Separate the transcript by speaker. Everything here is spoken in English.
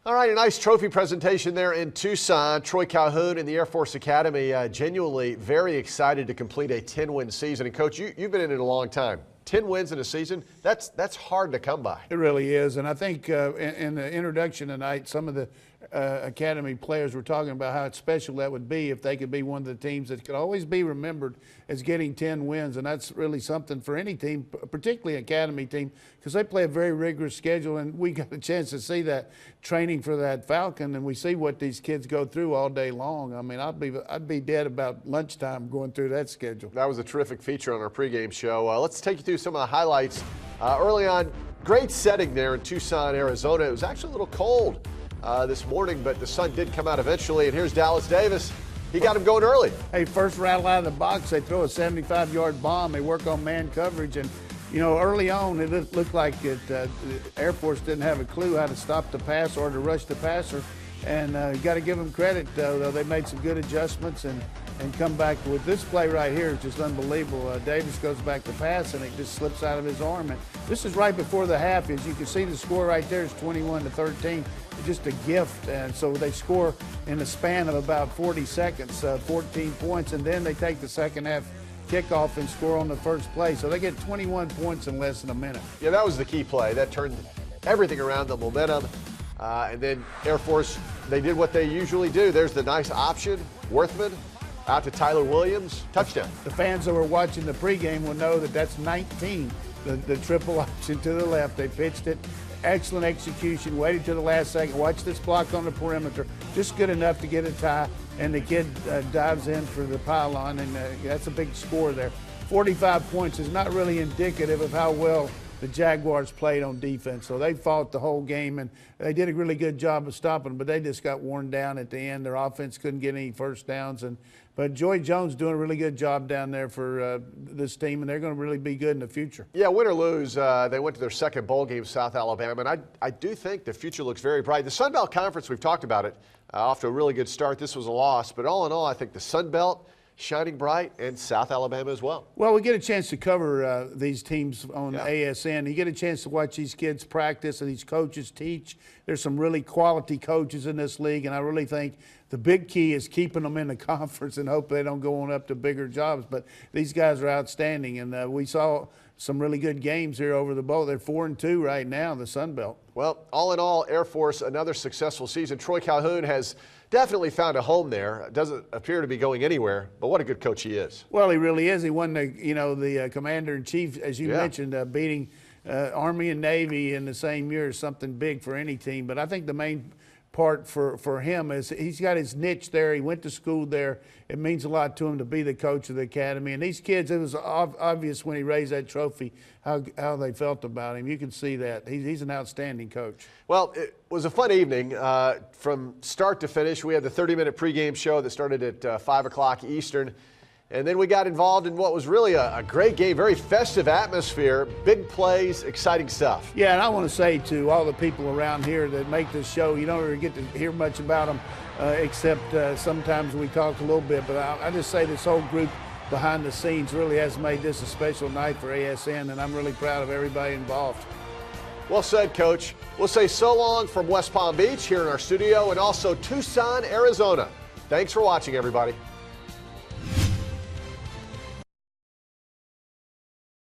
Speaker 1: All right, a nice trophy presentation there in Tucson. Troy Calhoun in the Air Force Academy, genuinely very excited to complete a 10-win season. And Coach, you've been in it a long time. 10 wins in a season, that's hard to come by.
Speaker 2: It really is. And I think in the introduction tonight, some of the Academy players were talking about how special that would be if they could be one of the teams that could always be remembered as getting 10 wins. And that's really something for any team, particularly Academy team, because they play a very rigorous schedule. And we got a chance to see that training for that Falcon, and we see what these kids go through all day long. I mean, I'd be dead about lunchtime going through that schedule.
Speaker 1: That was a terrific feature on our pregame show. Let's take you through some of the highlights. Early on, great setting there in Tucson, Arizona. It was actually a little cold this morning, but the sun did come out eventually. And here's Dallas Davis. He got him going early.
Speaker 2: Hey, first rattle out of the box, they throw a 75-yard bomb. They work on man coverage. And, you know, early on, it looked like the Air Force didn't have a clue how to stop the pass or to rush the passer. And you got to give them credit, though. They made some good adjustments and come back with this play right here. It's just unbelievable. Davis goes back to pass, and it just slips out of his arm. And this is right before the half. As you can see, the score right there is 21-13. It's just a gift. And so they score in a span of about 40 seconds, 14 points, and then they take the second half kickoff and score on the first play. So they get 21 points in less than a minute.
Speaker 1: Yeah, that was the key play. That turned everything around, the momentum. And then Air Force, they did what they usually do. There's the nice option, Worthman, out to Tyler Williams, touchdown.
Speaker 2: The fans that were watching the pregame will know that that's 19, the triple option to the left. They pitched it, excellent execution, waited to the last second, watch this block on the perimeter, just good enough to get a tie, and the kid dives in for the pylon, and that's a big score there. 45 points is not really indicative of how well the Jaguars played on defense. So they fought the whole game, and they did a really good job of stopping, but they just got worn down at the end. Their offense couldn't get any first downs. But Joy Jones doing a really good job down there for this team, and they're going to really be good in the future.
Speaker 1: Yeah, win or lose, they went to their second bowl game, South Alabama, and I do think the future looks very bright. The Sun Belt Conference, we've talked about it, off to a really good start. This was a loss, but all in all, I think the Sun Belt shining bright, and South Alabama as well.
Speaker 2: Well, we get a chance to cover these teams on ASN. You get a chance to watch these kids practice and these coaches teach. There's some really quality coaches in this league, and I really think the big key is keeping them in the conference and hope they don't go on up to bigger jobs. But these guys are outstanding, and we saw some really good games here over the bowl. They're 4-2 right now in the Sun Belt.
Speaker 1: Well, all in all, Air Force, another successful season. Troy Calhoun has definitely found a home there. Doesn't appear to be going anywhere, but what a good coach he is.
Speaker 2: Well, he really is. He won the commander-in-chief, as you mentioned, beating Army and Navy in the same year is something big for any team. But I think the main part for him is he's got his niche there. He went to school there. It means a lot to him to be the coach of the academy. And these kids, it was obvious when he raised that trophy how they felt about him. You can see that. He's an outstanding coach.
Speaker 1: Well, it was a fun evening from start to finish. We had the 30-minute pregame show that started at 5 o'clock Eastern. And then we got involved in what was really a great game, very festive atmosphere, big plays, exciting stuff.
Speaker 2: Yeah, and I want to say to all the people around here that make this show, you don't really get to hear much about them except sometimes we talk a little bit. But I just say this whole group behind the scenes really has made this a special night for ASN, and I'm really proud of everybody involved.
Speaker 1: Well said, Coach. We'll say so long from West Palm Beach here in our studio and also Tucson, Arizona. Thanks for watching, everybody.